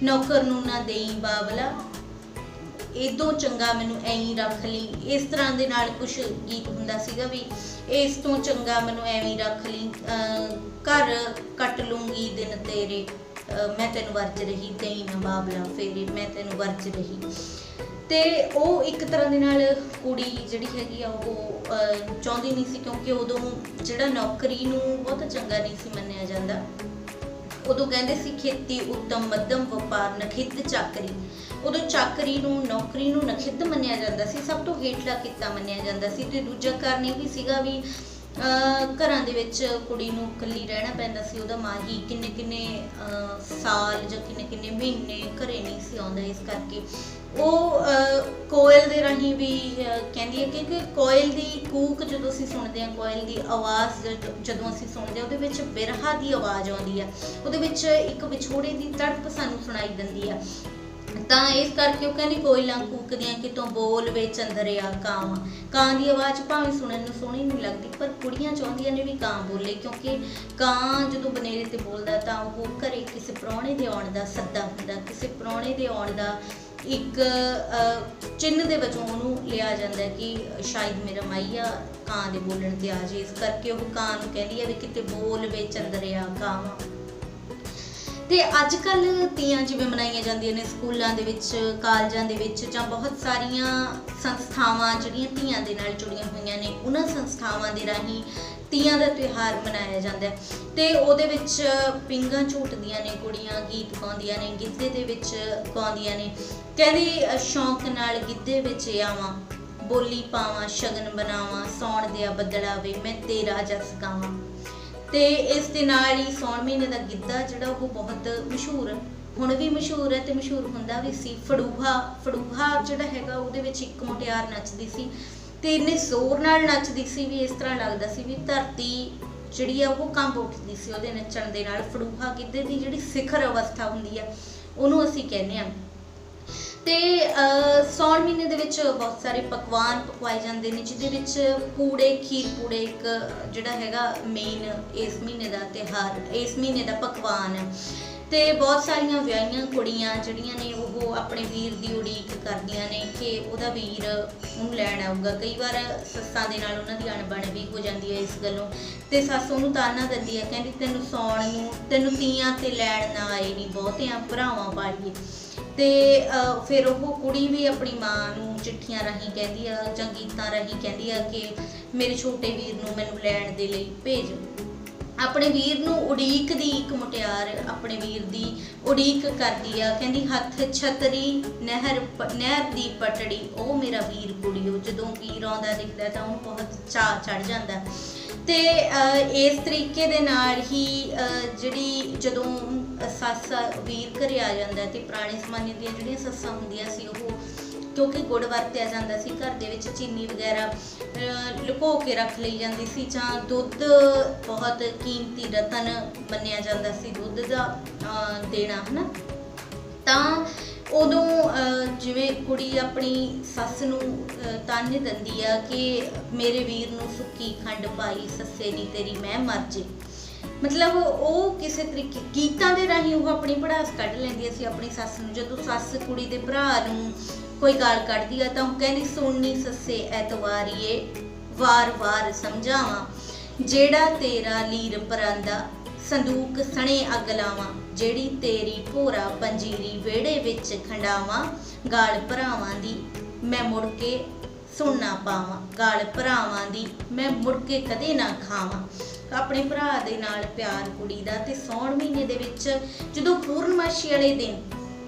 ਨੌਕਰ ਨੂੰ ਨਾ ਦੇਈ ਬਾਬਲਾ, ਇਦੋਂ ਚੰਗਾ ਮੈਨੂੰ ਐਂ ਹੀ ਰੱਖ ਲਈ। ਇਸ ਤਰ੍ਹਾਂ ਦੇ ਨਾਲ ਕੁਛ ਗੀਤ ਹੁੰਦਾ ਸੀਗਾ ਵੀ ਇਸ ਤੋਂ ਚੰਗਾ ਮੈਨੂੰ ਐਵੇਂ ਹੀ ਰੱਖ ਲਈ, ਘਰ ਕੱਟ ਲੂੰਗੀ ਦਿਨ ਤੇਰੇ, ਮੈਂ ਤੈਨੂੰ ਵਰਜ ਰਹੀ ਦੇਈ ਨਾ ਬਾਬਲਾ ਫੇਰੇ, ਮੈਂ ਤੈਨੂੰ ਵਰਜ ਰਹੀ। ਤੇ ਉਹ ਇੱਕ ਤਰ੍ਹਾਂ ਦੇ ਨਾਲ ਕੁੜੀ ਜਿਹੜੀ ਹੈਗੀ ਆ ਉਹ ਚਾਹੁੰਦੀ ਨਹੀਂ ਸੀ, ਕਿਉਂਕਿ ਉਦੋਂ ਜਿਹੜਾ ਨੌਕਰੀ ਨੂੰ ਬਹੁਤ ਚੰਗਾ ਨਹੀਂ ਸੀ ਮੰਨਿਆ ਜਾਂਦਾ। ਉਦੋਂ ਕਹਿੰਦੇ ਸੀ ਖੇਤੀ ਉੱਤਮ ਮੱਧਮ ਵਪਾਰ ਨਖਿੱਧ ਚਾਕਰੀ। ਉਦੋਂ ਚਾਕਰੀ ਨੂੰ ਨੌਕਰੀ ਨੂੰ ਨਖਿੱਧ ਮੰਨਿਆ ਜਾਂਦਾ ਸੀ, ਸਭ ਤੋਂ ਹੇਠਲਾ ਕਿੱਤਾ ਮੰਨਿਆ ਜਾਂਦਾ ਸੀ। ਤੇ ਦੂਜਾ ਕਾਰਨ ਇਹ ਵੀ ਸੀਗਾ ਵੀ ਘਰਾਂ ਦੇ ਵਿੱਚ ਕੁੜੀ ਨੂੰ ਇਕੱਲੀ ਰਹਿਣਾ ਪੈਂਦਾ ਸੀ, ਉਹਦਾ ਮਾਹੀ ਕਿੰਨੇ ਸਾਲ ਜਾਂ ਕਿੰਨੇ ਮਹੀਨੇ ਘਰੇ ਨਹੀਂ ਸੀ ਆਉਂਦਾ। ਇਸ ਕਰਕੇ ਉਹ ਕੋਇਲ ਦੇ ਰਾਹੀਂ ਵੀ ਕਹਿੰਦੀ ਹੈ ਕਿ ਕੋਇਲ ਦੀ ਕੂਕ ਜਦੋਂ ਅਸੀਂ ਸੁਣਦੇ ਹਾਂ, ਕੋਇਲ ਦੀ ਆਵਾਜ਼ ਜਦੋਂ ਅਸੀਂ ਸੁਣਦੇ ਹਾਂ, ਉਹਦੇ ਵਿੱਚ ਬਿਰਹਾ ਦੀ ਆਵਾਜ਼ ਆਉਂਦੀ ਆ, ਉਹਦੇ ਵਿੱਚ ਇੱਕ ਵਿਛੋੜੇ ਦੀ ਤੜਪ ਸਾਨੂੰ ਸੁਣਾਈ ਦਿੰਦੀ ਆ। ਤਾਂ ਇਸ ਕਰਕੇ ਉਹ ਕਹਿੰਦੀ ਕੋਇਲਾਂ ਕੂਕਦੀਆਂ ਕਿਤੋਂ ਬੋਲ ਵੇ ਚੰਦਰਿਆ ਕਾਂ। ਕਾਂ ਦੀ ਆਵਾਜ਼ ਭਾਵੇਂ ਸੁਣਨ ਨੂੰ ਸੋਹਣੀ ਨਹੀਂ ਲੱਗਦੀ, ਪਰ ਕੁੜੀਆਂ ਚਾਹੁੰਦੀਆਂ ਨੇ ਵੀ ਕਾਂ ਬੋਲੇ, ਕਿਉਂਕਿ ਕਾਂ ਜਦੋਂ ਬਨੇਰੇ ਤੇ ਬੋਲਦਾ ਤਾਂ ਉਹ ਘਰੇ ਕਿਸੇ ਪ੍ਰਾਹੁਣੇ ਦੇ ਆਉਣ ਦਾ ਸੱਦਾ ਹੁੰਦਾ, ਕਿਸੇ ਪ੍ਰਾਹੁਣੇ ਦੇ ਆਉਣ ਦਾ ਇੱਕ ਚਿੰਨ੍ਹ ਦੇ ਵਜੋਂ ਉਹਨੂੰ ਲਿਆ ਜਾਂਦਾ ਕਿ ਸ਼ਾਇਦ ਮੇਰਾ ਮਾਈਆ ਕਾਂ ਦੇ ਬੋਲਣ ਤੇ ਆ ਜੇ। ਇਸ ਕਰਕੇ ਉਹ ਕਾਂ ਨੂੰ ਕਹਿੰਦੀ ਹੈ ਵੀ ਕਿਤੇ ਬੋਲ ਵੇ ਚੰਦਰਿਆ ਕਾਂ। ਤੇ ਅੱਜ ਕੱਲ੍ਹ ਤੀਆਂ ਜਿਵੇਂ ਮਨਾਈਆਂ ਜਾਂਦੀਆਂ ਨੇ ਸਕੂਲਾਂ ਦੇ ਵਿੱਚ, ਕਾਲਜਾਂ ਦੇ ਵਿੱਚ, ਜਾਂ ਬਹੁਤ ਸਾਰੀਆਂ ਸੰਸਥਾਵਾਂ ਜਿਹੜੀਆਂ ਧੀਆਂ ਦੇ ਨਾਲ ਜੁੜੀਆਂ ਹੋਈਆਂ ਨੇ, ਉਹਨਾਂ ਸੰਸਥਾਵਾਂ ਦੇ ਰਾਹੀਂ ਤੀਆਂ ਦਾ ਤਿਉਹਾਰ ਮਨਾਇਆ ਜਾਂਦਾ ਹੈ। ਤੇ ਉਹਦੇ ਵਿੱਚ ਪੀਂਘਾਂ ਝੂਟਦੀਆਂ ਨੇ ਕੁੜੀਆਂ, ਗੀਤ ਗਾਉਂਦੀਆਂ ਨੇ, ਗਿੱਧੇ ਦੇ ਵਿੱਚ ਗਾਉਂਦੀਆਂ ਨੇ। ਕਹਿੰਦੀ ਸ਼ੌਂਕ ਨਾਲ ਗਿੱਧੇ ਵਿੱਚ ਆਵਾਂ, ਬੋਲੀ ਪਾਵਾਂ ਸ਼ਗਨ ਬਣਾਵਾਂ, ਸੌਣ ਦਿਆ ਬੱਦਲਾ ਵੇ ਮੈਂ ਤੇਰਾ ਜਸ ਗਾਵਾਂ। ਤੇ ਇਸ ਦੇ ਨਾਲ ਹੀ ਸੌਣ ਮਹੀਨੇ ਦਾ ਗਿੱਧਾ ਜਿਹੜਾ ਉਹ ਬਹੁਤ ਮਸ਼ਹੂਰ, ਹੁਣ ਵੀ ਮਸ਼ਹੂਰ ਹੈ ਤੇ ਮਸ਼ਹੂਰ ਹੁੰਦਾ ਵੀ ਸੀ। ਫੜੂਹਾ ਜਿਹੜਾ ਹੈਗਾ ਉਹਦੇ ਵਿੱਚ ਇੱਕ ਮੁਟਿਆਰ ਨੱਚਦੀ ਸੀ ਤੇ ਇੰਨੇ ਜ਼ੋਰ ਨਾਲ ਨੱਚਦੀ ਸੀ ਵੀ ਇਸ ਤਰ੍ਹਾਂ ਲੱਗਦਾ ਸੀ ਵੀ ਧਰਤੀ ਜਿਹੜੀ ਆ ਉਹ ਕੰਬ ਉੱਠਦੀ ਸੀ ਉਹਦੇ ਨੱਚਣ ਦੇ ਨਾਲ। ਫੜੂਹਾ ਗਿੱਧੇ ਦੀ ਜਿਹੜੀ ਸਿਖਰ ਅਵਸਥਾ ਹੁੰਦੀ ਆ ਉਹਨੂੰ ਅਸੀਂ ਕਹਿੰਦੇ ਹਾਂ। ਤੇ ਸੌਣ ਮਹੀਨੇ ਦੇ ਵਿੱਚ ਬਹੁਤ ਸਾਰੇ ਪਕਵਾਨ ਪਕਵਾਏ ਜਾਂਦੇ ਨੇ, ਜਿਹਦੇ ਵਿੱਚ ਪੂੜੇ, ਖੀਰ ਪੂੜੇ ਇੱਕ ਜਿਹੜਾ ਹੈਗਾ ਮੇਨ ਇਸ ਮਹੀਨੇ ਦਾ ਤਿਉਹਾਰ, ਇਸ ਮਹੀਨੇ ਦਾ ਪਕਵਾਨ ਹੈ। ਤੇ ਬਹੁਤ ਸਾਰੀਆਂ ਵਿਆਹੀਆਂ ਕੁੜੀਆਂ ਜਿਹੜੀਆਂ ਨੇ ਉਹ ਆਪਣੇ ਵੀਰ ਦੀ ਉਡੀਕ ਕਰਦੀਆਂ ਨੇ ਕਿ ਉਹਦਾ ਵੀਰ ਉਹਨੂੰ ਲੈਣ ਆਊਗਾ। ਕਈ ਵਾਰ ਸੱਸਾਂ ਦੇ ਨਾਲ ਉਹਨਾਂ ਦੀ ਅਣਬਣ ਵੀ ਹੋ ਜਾਂਦੀ ਹੈ ਇਸ ਗੱਲੋਂ, ਤੇ ਸੱਸ ਉਹਨੂੰ ਤਾਨਾ ਦਿੰਦੀ ਹੈ, ਕਹਿੰਦੀ ਤੈਨੂੰ ਸੌਣ ਨੂੰ, ਤੈਨੂੰ ਤੀਆਂ ਤੇ ਲੈਣ ਨਾ ਆਏ ਨਹੀਂ ਬਹੁਤਿਆਂ ਭਰਾਵਾਂ ਵਾਲੀਏ। ਤੇ ਫਿਰ ਉਹ ਕੁੜੀ ਵੀ ਆਪਣੀ ਮਾਂ ਨੂੰ ਚਿੱਠੀਆਂ ਰਾਹੀਂ ਕਹਿੰਦੀ ਆ ਜਾਂ ਗੀਤਾਂ ਰਾਹੀਂ ਕਹਿੰਦੀ ਆ ਕਿ ਮੇਰੇ ਛੋਟੇ ਵੀਰ ਨੂੰ ਮੈਨੂੰ ਲੈਣ ਦੇ ਲਈ ਭੇਜ। ਆਪਣੇ ਵੀਰ ਨੂੰ ਉਡੀਕਦੀ ਇੱਕ ਮੁਟਿਆਰ ਆਪਣੇ ਵੀਰ ਦੀ ਉਡੀਕ ਕਰਦੀ ਆ, ਕਹਿੰਦੀ ਹੱਥ ਛਤਰੀ ਨਹਿਰ ਦੀ ਪਟੜੀ, ਉਹ ਮੇਰਾ ਵੀਰ ਕੁੜੀਓ। ਜਦੋਂ ਵੀਰ ਆਉਂਦਾ ਦਿਖਦਾ ਤਾਂ ਉਹਨੂੰ ਬਹੁਤ ਚਾਅ ਚੜ ਜਾਂਦਾ। ਤੇ ਇਸ ਤਰੀਕੇ ਦੇ ਨਾਲ ਹੀ ਜਿਹੜੀ ਜਦੋਂ ਸੱਸ ਵੀਰ ਘਰੇ ਆ ਜਾਂਦਾ ਤੇ ਪੁਰਾਣੇ ਜ਼ਮਾਨੇ ਦੀਆਂ ਜਿਹੜੀਆਂ ਸੱਸਾਂ ਹੁੰਦੀਆਂ ਸੀ ਉਹ, ਕਿਉਂਕਿ ਗੁੜ ਵਰਤਿਆ ਜਾਂਦਾ ਸੀ ਘਰ ਦੇ ਵਿੱਚ, ਚੀਨੀ ਵਗੈਰਾ ਲੁਕੋ ਕੇ ਰੱਖ ਲਈ ਜਾਂਦੀ ਸੀ, ਜਾਂ ਦੁੱਧ ਬਹੁਤ ਕੀਮਤੀ ਰਤਨ ਮੰਨਿਆ ਜਾਂਦਾ ਸੀ ਦੁੱਧ ਦਾ ਦੇਣਾ, ਹੈ ਨਾ। ਤਾਂ ਉਦੋਂ ਜਿਵੇਂ ਕੁੜੀ ਆਪਣੀ ਸੱਸ ਨੂੰ ਤਾਨੇ ਦਿੰਦੀ ਆ ਕਿ ਮੇਰੇ ਵੀਰ ਨੂੰ ਸੁੱਕੀ ਖੰਡ ਪਾਈ ਸੱਸੇ ਦੀ ਤੇਰੀ ਮੈਂ ਮਰ ਜੇ। ਮਤਲਬ ਉਹ ਕਿਸੇ ਤਰੀਕੇ ਗੀਤਾਂ ਦੇ ਰਾਹੀਂ ਉਹ ਆਪਣੀ ਭੜਾਸ ਕੱਢ ਲੈਂਦੀ ਸੀ ਆਪਣੀ ਸੱਸ ਨੂੰ। ਜਦੋਂ ਸੱਸ ਕੁੜੀ ਦੇ ਭਰਾ ਨੂੰ ਕੋਈ ਗਾਲ ਕੱਢਦੀ ਆ ਤਾਂ ਉਹ ਕਹਿੰਦੀ ਸੁਣਨੀ ਸੱਸੇ ਐਤਵਾਰੀਏ ਵਾਰ-ਵਾਰ ਸਮਝਾਵਾਂ, ਜਿਹੜਾ ਤੇਰਾ ਲੀਰ ਪਰਾਂਦਾ ਸੰਦੂਕ ਸਣੇ ਅੱਗ ਲਾਵਾਂ, ਜਿਹੜੀ ਤੇਰੀ ਭੋਰਾ ਪੰਜੀਰੀ ਵਿਹੜੇ ਵਿੱਚ ਖੰਡਾਵਾਂ, ਗਾਲ ਭਰਾਵਾਂ ਦੀ ਮੈਂ ਮੁੜ ਕੇ ਸੁਣ ਨਾ ਪਾਵਾਂ, ਗਾਲ ਭਰਾਵਾਂ ਦੀ ਮੈਂ ਮੁੜ ਕੇ ਕਦੇ ਨਾ ਖਾਵਾਂ। ਆਪਣੇ ਭਰਾ ਦੇ ਨਾਲ ਪਿਆਰ ਕੁੜੀ ਦਾ। ਤੇ ਸੌਣ ਮਹੀਨੇ ਦੇ ਵਿੱਚ ਜਦੋਂ ਪੂਰਨਮਾਸ਼ੀ ਵਾਲੇ ਦਿਨ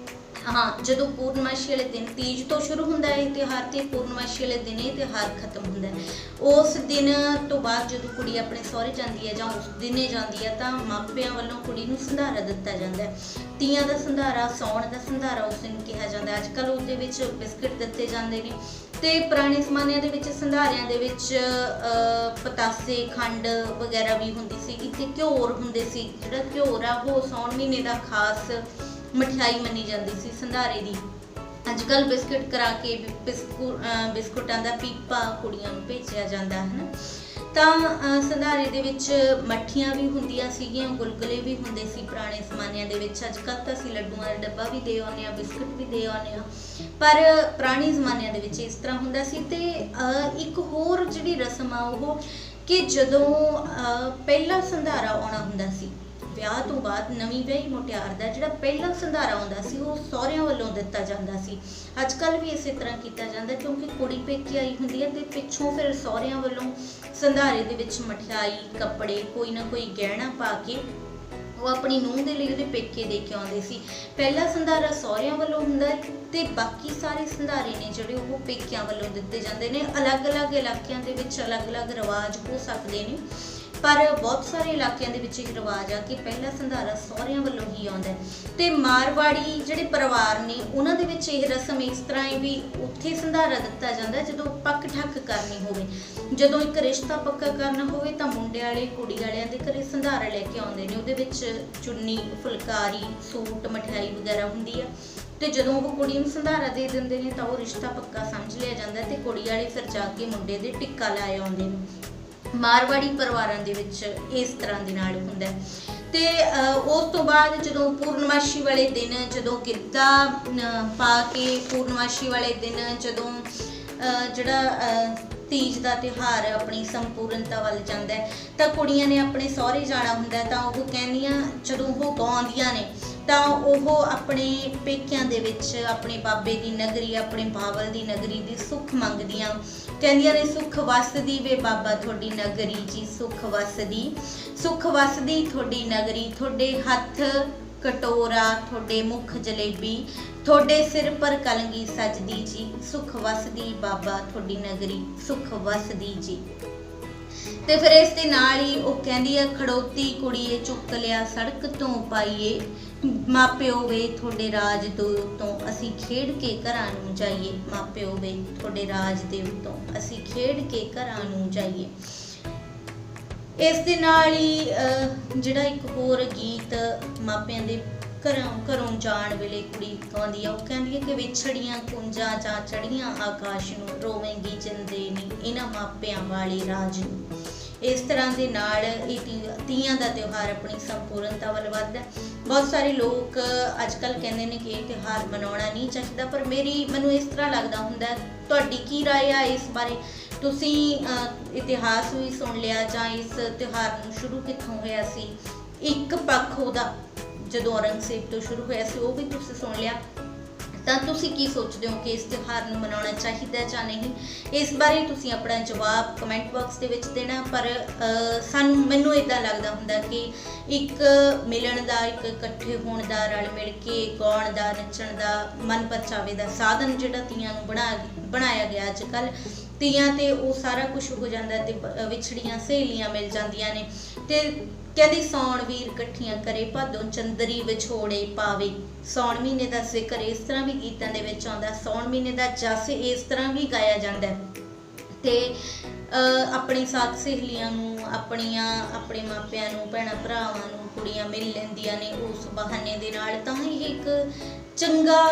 ਹਾਂ, ਜਦੋਂ ਪੂਰਨਮਾਸ਼ੀ ਵਾਲੇ ਦਿਨ ਤੀਜ ਤੋਂ ਸ਼ੁਰੂ ਹੁੰਦਾ ਹੈ ਇਹ ਤਿਉਹਾਰ ਤੇ ਪੂਰਨਮਾਸ਼ੀ ਵਾਲੇ ਦਿਨ ਇਹ ਤਿਉਹਾਰ ਖਤਮ ਹੁੰਦਾ ਹੈ। ਉਸ ਦਿਨ ਤੋਂ ਬਾਅਦ ਜਦੋਂ ਕੁੜੀ ਆਪਣੇ ਸਹੁਰੇ ਜਾਂਦੀ ਹੈ ਜਾਂ ਉਸ ਦਿਨੇ ਜਾਂਦੀ ਹੈ ਤਾਂ ਮਾਪਿਆਂ ਵੱਲੋਂ ਕੁੜੀ ਨੂੰ ਸੰਧਾਰਾ ਦਿੱਤਾ ਜਾਂਦਾ ਹੈ। ਤੀਆਂ ਦਾ ਸੰਧਾਰਾ, ਸਾਉਣ ਦਾ ਸੰਧਾਰਾ ਉਸ ਦਿਨ ਕਿਹਾ ਜਾਂਦਾ। ਅੱਜ ਕੱਲ੍ਹ ਉਹਦੇ ਵਿੱਚ ਬਿਸਕੁਟ ਦਿੱਤੇ ਜਾਂਦੇ ਨੇ ਤੇ ਪੁਰਾਣੇ ਜ਼ਮਾਨਿਆਂ ਦੇ ਵਿੱਚ ਸੰਧਾਰਿਆਂ ਦੇ ਵਿੱਚ ਪਤਾਸੇ, ਖੰਡ ਵਗੈਰਾ ਵੀ ਹੁੰਦੀ ਸੀ ਤੇ ਘਿਓਰ ਹੁੰਦੇ ਸੀ। ਜਿਹੜਾ ਘਿਓਰ ਆ ਉਹ ਸਾਉਣ ਮਹੀਨੇ ਦਾ ਖਾਸ ਮਠਿਆਈ ਮੰਨੀ ਜਾਂਦੀ ਸੀ ਸੰਧਾਰੇ ਦੀ। ਅੱਜ ਕੱਲ੍ਹ ਬਿਸਕੁਟ ਕਰਾ ਕੇ ਬਿਸਕੁਟਾਂ ਦਾ ਪੀਪਾ ਕੁੜੀਆਂ ਨੂੰ ਭੇਜਿਆ ਜਾਂਦਾ ਹੈ ਨਾ। ਤਾਂ ਸੰਧਾਰੇ ਦੇ ਵਿੱਚ ਮੱਠੀਆਂ ਵੀ ਹੁੰਦੀਆਂ ਸੀਗੀਆਂ, ਗੁਲਗੁਲੇ ਵੀ ਹੁੰਦੇ ਸੀ ਪੁਰਾਣੇ ਜ਼ਮਾਨਿਆਂ ਦੇ ਵਿੱਚ। ਅੱਜ ਕੱਲ੍ਹ ਤਾਂ ਅਸੀਂ ਲੱਡੂਆਂ ਦਾ ਡੱਬਾ ਵੀ ਦੇ ਆਉਂਦੇ ਹਾਂ, ਬਿਸਕੁਟ ਵੀ ਦੇ ਆਉਂਦੇ ਹਾਂ, ਪਰ ਪੁਰਾਣੇ ਜ਼ਮਾਨਿਆਂ ਦੇ ਵਿੱਚ ਇਸ ਤਰ੍ਹਾਂ ਹੁੰਦਾ ਸੀ। ਤੇ ਇੱਕ ਹੋਰ ਜਿਹੜੀ ਰਸਮ ਆ ਉਹ ਕਿ ਜਦੋਂ ਪਹਿਲਾ ਸੰਧਾਰਾ ਆਉਣਾ ਹੁੰਦਾ ਸੀ ਵਿਆਹ ਤੋਂ ਬਾਅਦ, ਨਵੀਂ ਵਿਆਹੀ ਮੁਟਿਆਰ ਦਾ ਜਿਹੜਾ ਪਹਿਲਾ ਸੰਧਾਰਾ ਆਉਂਦਾ ਸੀ ਉਹ ਸਹੁਰਿਆਂ ਵੱਲੋਂ ਦਿੱਤਾ ਜਾਂਦਾ ਸੀ। ਅੱਜ ਕੱਲ੍ਹ ਵੀ ਇਸੇ ਤਰ੍ਹਾਂ ਕੀਤਾ ਜਾਂਦਾ ਕਿਉਂਕਿ ਕੁੜੀ ਪੇਕੇ ਆਈ ਹੁੰਦੀ ਹੈ ਤੇ ਪਿੱਛੋਂ ਫਿਰ ਸਹੁਰਿਆਂ ਵੱਲੋਂ ਸੰਧਾਰੇ ਦੇ ਵਿੱਚ ਮਠਿਆਈ, ਕੱਪੜੇ, ਕੋਈ ਨਾ ਕੋਈ ਗਹਿਣਾ ਪਾ ਕੇ ਉਹ ਆਪਣੀ ਨੂੰਹ ਦੇ ਲਈ ਉਹਦੇ ਪੇਕੇ ਦੇ ਕੇ ਆਉਂਦੇ ਸੀ। ਪਹਿਲਾ ਸੰਧਾਰਾ ਸਹੁਰਿਆਂ ਵੱਲੋਂ ਹੁੰਦਾ ਤੇ ਬਾਕੀ ਸਾਰੇ ਸੰਧਾਰੇ ਨੇ ਜਿਹੜੇ ਉਹ ਪੇਕਿਆਂ ਵੱਲੋਂ ਦਿੱਤੇ ਜਾਂਦੇ ਨੇ। ਅਲੱਗ-ਅਲੱਗ ਇਲਾਕਿਆਂ ਦੇ ਵਿੱਚ ਅਲੱਗ-ਅਲੱਗ ਰਿਵਾਜ ਹੋ ਸਕਦੇ ਨੇ, ਪਰ ਬਹੁਤ ਸਾਰੇ ਇਲਾਕਿਆਂ ਦੇ ਵਿੱਚ ਇਹ ਰਿਵਾਜ ਆ ਕਿ ਪਹਿਲਾ ਸੰਧਾਰਾ ਸਹੁਰਿਆਂ ਵੱਲੋਂ ਹੀ ਆਉਂਦਾ। ਤੇ ਮਾਰਵਾੜੀ ਜਿਹੜੇ ਪਰਿਵਾਰ ਨੇ ਉਹਨਾਂ ਦੇ ਵਿੱਚ ਇਹ ਰਸਮ ਇਸ ਤਰ੍ਹਾਂ ਹੈ ਵੀ ਉੱਥੇ ਸੰਧਾਰਾ ਦਿੱਤਾ ਜਾਂਦਾ ਜਦੋਂ ਪੱਕ ਠੱਕ ਕਰਨੀ ਹੋਵੇ। ਜਦੋਂ ਇੱਕ ਰਿਸ਼ਤਾ ਪੱਕਾ ਕਰਨਾ ਹੋਵੇ ਤਾਂ ਮੁੰਡੇ ਵਾਲੇ ਕੁੜੀ ਵਾਲਿਆਂ ਦੇ ਘਰੇ ਸੰਧਾਰਾ ਲੈ ਕੇ ਆਉਂਦੇ ਨੇ। ਉਹਦੇ ਵਿੱਚ ਚੁੰਨੀ, ਫੁਲਕਾਰੀ, ਸੂਟ, ਮਠਿਆਈ ਵਗੈਰਾ ਹੁੰਦੀ ਆ ਤੇ ਜਦੋਂ ਉਹ ਕੁੜੀ ਨੂੰ ਸੰਧਾਰਾ ਦੇ ਦਿੰਦੇ ਨੇ ਤਾਂ ਉਹ ਰਿਸ਼ਤਾ ਪੱਕਾ ਸਮਝ ਲਿਆ ਜਾਂਦਾ ਤੇ ਕੁੜੀ ਵਾਲੇ ਫਿਰ ਜਾ ਕੇ ਮੁੰਡੇ ਦੇ ਟਿੱਕਾ ਲਾਏ ਆਉਂਦੇ ਨੇ। ਮਾਰਵਾੜੀ ਪਰਿਵਾਰਾਂ ਦੇ ਵਿੱਚ ਇਸ ਤਰ੍ਹਾਂ ਦੇ ਨਾਲ ਹੁੰਦਾ। ਤੇ ਉਸ ਤੋਂ ਬਾਅਦ ਜਦੋਂ ਪੂਰਨਮਾਸ਼ੀ ਵਾਲੇ ਦਿਨ ਜਦੋਂ ਗਿੱਧਾ ਪਾ ਕੇ ਪੂਰਨਮਾਸ਼ੀ ਵਾਲੇ ਦਿਨ ਜਦੋਂ ਜਿਹੜਾ ਤੀਜ ਦਾ ਤਿਉਹਾਰ ਆਪਣੀ ਸੰਪੂਰਨਤਾ ਵੱਲ ਜਾਂਦਾ ਤਾਂ ਕੁੜੀਆਂ ਨੇ ਆਪਣੇ ਸਹੁਰੇ ਜਾਣਾ ਹੁੰਦਾ ਤਾਂ ਉਹ ਕਹਿੰਦੀਆਂ, ਜਦੋਂ ਉਹ ਗਾਉਂਦੀਆਂ ਨੇ ਤਾਂ ਉਹ ਆਪਣੇ ਪੇਕਿਆਂ ਦੇ ਵਿੱਚ ਆਪਣੇ ਬਾਬੇ ਦੀ ਨਗਰੀ, ਆਪਣੇ ਬਾਵਲ ਦੀ ਨਗਰੀ ਦੀ ਸੁੱਖ ਮੰਗਦੀਆਂ। ਕਹਿੰਦੀਆਂ ਨੇ, ਸੁੱਖ ਵਸਦੀ ਵੇ ਬਾਬਾ ਤੁਹਾਡੀ ਨਗਰੀ ਜੀ, ਸੁੱਖ ਵਸਦੀ ਤੁਹਾਡੀ ਨਗਰੀ, ਤੁਹਾਡੇ ਹੱਥ ਕਟੋਰਾ, ਤੁਹਾਡੇ ਮੁਖ ਜਲੇਬੀ, ਤੁਹਾਡੇ ਸਿਰ ਪਰ ਕਲਗੀ ਸਜਦੀ ਜੀ, ਸੁੱਖ ਵਸਦੀ ਬਾਬਾ ਤੁਹਾਡੀ ਨਗਰੀ, ਸੁੱਖ ਵਸਦੀ ਜੀ। ਤੇ ਫਿਰ ਇਸ ਦੇ ਨਾਲ ਹੀ ਉਹ ਕਹਿੰਦੀ ਆ, ਖੜੋਤੀ ਕੁੜੀਏ ਚੁੱਕ ਲਿਆ ਸੜਕ ਤੋਂ ਪਾਈਏ, ਮਾਪਿਓ ਵੇ ਤੁਹਾਡੇ ਰਾਜ ਦੇ ਉੱਤੋਂ ਅਸੀਂ ਖੇਡ ਕੇ ਘਰਾਂ ਨੂੰ ਜਾਈਏ, ਮਾਪਿਓ ਵੇ ਤੁਹਾਡੇ ਰਾਜ ਦੇ ਉੱਤੋਂ ਅਸੀਂ ਖੇਡ ਕੇ ਘਰਾਂ ਨੂੰ ਜਾਈਏ। ਇਸ ਦੇ ਨਾਲ ਹੀ ਜਿਹੜਾ ਇੱਕ ਹੋਰ ਗੀਤ ਮਾਪਿਆਂ ਦੇ ਘਰੋਂ ਜਾਣ ਵੇਲੇ ਕੁੜੀ ਗਾਉਂਦੀ ਆ, ਉਹ ਕਹਿੰਦੀ ਹੈ ਕਿ ਵਿਛੜੀਆਂ ਕੁੰਜਾਂ ਜਾਂ ਚੜੀਆਂ ਆਕਾਸ਼ ਨੂੰ, ਰੋਵੇਂਗੀ ਜਿੰਦੇ ਨੀ ਇਹਨਾਂ ਮਾਪਿਆਂ ਵਾਲੇ ਰਾਜ ਨੂੰ। ਇਸ ਤਰ੍ਹਾਂ ਦੇ ਨਾਲ ਇਹ ਤੀਆਂ ਦਾ ਤਿਉਹਾਰ ਆਪਣੀ ਸੰਪੂਰਨਤਾ ਵੱਲ ਵੱਧਦਾ। ਬਹੁਤ ਸਾਰੇ ਲੋਕ ਅੱਜ ਕੱਲ੍ਹ ਕਹਿੰਦੇ ਨੇ ਕਿ ਇਹ ਤਿਉਹਾਰ ਮਨਾਉਣਾ ਨਹੀਂ ਚਾਹੀਦਾ, ਪਰ ਮੈਨੂੰ ਇਸ ਤਰ੍ਹਾਂ ਲੱਗਦਾ ਹੁੰਦਾ। ਤੁਹਾਡੀ ਕੀ ਰਾਏ ਆ ਇਸ ਬਾਰੇ? ਤੁਸੀਂ ਇਤਿਹਾਸ ਵੀ ਸੁਣ ਲਿਆ ਜਾਂ ਇਸ ਤਿਉਹਾਰ ਨੂੰ ਸ਼ੁਰੂ ਕਿੱਥੋਂ ਹੋਇਆ ਸੀ? ਇੱਕ ਪੱਖ ਉਹਦਾ ਜਦੋਂ ਔਰੰਗਜ਼ੇਬ ਤੋਂ ਸ਼ੁਰੂ ਹੋਇਆ ਸੀ ਉਹ ਵੀ ਤੁਸੀਂ ਸੁਣ ਲਿਆ, ਤਾਂ ਤੁਸੀਂ ਕੀ ਸੋਚਦੇ ਹੋ ਕਿ ਇਸ ਤਿਉਹਾਰ ਨੂੰ ਮਨਾਉਣਾ ਚਾਹੀਦਾ ਜਾਂ ਨਹੀਂ? ਇਸ ਬਾਰੇ ਤੁਸੀਂ ਆਪਣਾ ਜਵਾਬ ਕਮੈਂਟ ਬਾਕਸ ਦੇ ਵਿੱਚ ਦੇਣਾ। ਪਰ ਮੈਨੂੰ ਇੱਦਾਂ ਲੱਗਦਾ ਹੁੰਦਾ ਕਿ ਇੱਕ ਮਿਲਣ ਦਾ, ਇੱਕ ਇਕੱਠੇ ਹੋਣ ਦਾ, ਰਲ ਮਿਲ ਕੇ ਗਾਉਣ ਦਾ, ਨੱਚਣ ਦਾ, ਮਨ ਪਰਚਾਵੇ ਦਾ ਸਾਧਨ ਜਿਹੜਾ ਤੀਆਂ ਨੂੰ ਬਣਾਇਆ ਗਿਆ ਅੱਜ ਕੱਲ੍ਹ ਤੀਆਂ ਤੇ ਉਹ ਸਾਰਾ ਕੁਝ ਹੋ ਜਾਂਦਾ ਤੇ ਵਿਛੜੀਆਂ ਸਹੇਲੀਆਂ ਮਿਲ ਜਾਂਦੀਆਂ ਨੇ। ਤੇ ਕਹਿੰਦੀ, ਸੌਣ ਵੀਰ ਇਕੱਠੀਆਂ ਕਰੇ, ਭਾਦੋਂ ਚੰਦਰੀ ਵਿਛੋੜੇ ਪਾਵੇ। ਸੌਣ ਮਹੀਨੇ ਦਾ ਜ਼ਿਕਰ ਇਸ ਤਰ੍ਹਾਂ ਵੀ ਗੀਤਾਂ ਦੇ ਵਿੱਚ ਆਉਂਦਾ, ਸੌਣ ਮਹੀਨੇ ਦਾ ਜਸ ਇਸ ਤਰ੍ਹਾਂ ਵੀ ਗਾਇਆ ਜਾਂਦਾ ਤੇ ਆਪਣੀ ਸਾਥ ਸਹੇਲੀਆਂ ਨੂੰ, ਆਪਣੇ ਮਾਪਿਆਂ ਨੂੰ, ਭੈਣਾਂ ਭਰਾਵਾਂ ਨੂੰ ਕੁੜੀਆਂ ਮਿਲ ਲੈਂਦੀਆਂ ਨੇ ਉਸ ਬਹਾਨੇ ਦੇ ਨਾਲ। ਤਾਂ ਇਹ ਇੱਕ ਚੰਗਾ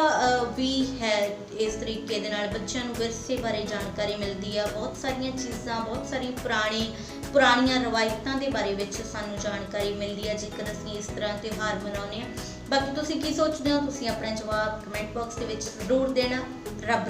ਵੀ ਹੈ। ਇਸ ਤਰੀਕੇ ਦੇ ਨਾਲ ਬੱਚਿਆਂ ਨੂੰ ਵਿਰਸੇ ਬਾਰੇ ਜਾਣਕਾਰੀ ਮਿਲਦੀ ਆ, ਬਹੁਤ ਸਾਰੀਆਂ ਚੀਜ਼ਾਂ, ਬਹੁਤ ਸਾਰੀਆਂ ਪੁਰਾਣੀਆਂ ਰਵਾਇਤਾਂ ਦੇ ਬਾਰੇ ਵਿੱਚ ਸਾਨੂੰ ਜਾਣਕਾਰੀ ਮਿਲਦੀ ਹੈ ਜੇਕਰ ਅਸੀਂ ਇਸ ਤਰ੍ਹਾਂ ਤਿਉਹਾਰ ਮਨਾਉਂਦੇ ਹਾਂ। ਬਾਕੀ ਤੁਸੀਂ ਕੀ ਸੋਚਦੇ ਹੋ? ਤੁਸੀਂ ਆਪਣਾ ਜਵਾਬ ਕਮੈਂਟ ਬਾਕਸ ਦੇ ਵਿੱਚ ਜ਼ਰੂਰ ਦੇਣਾ। ਰੱਬ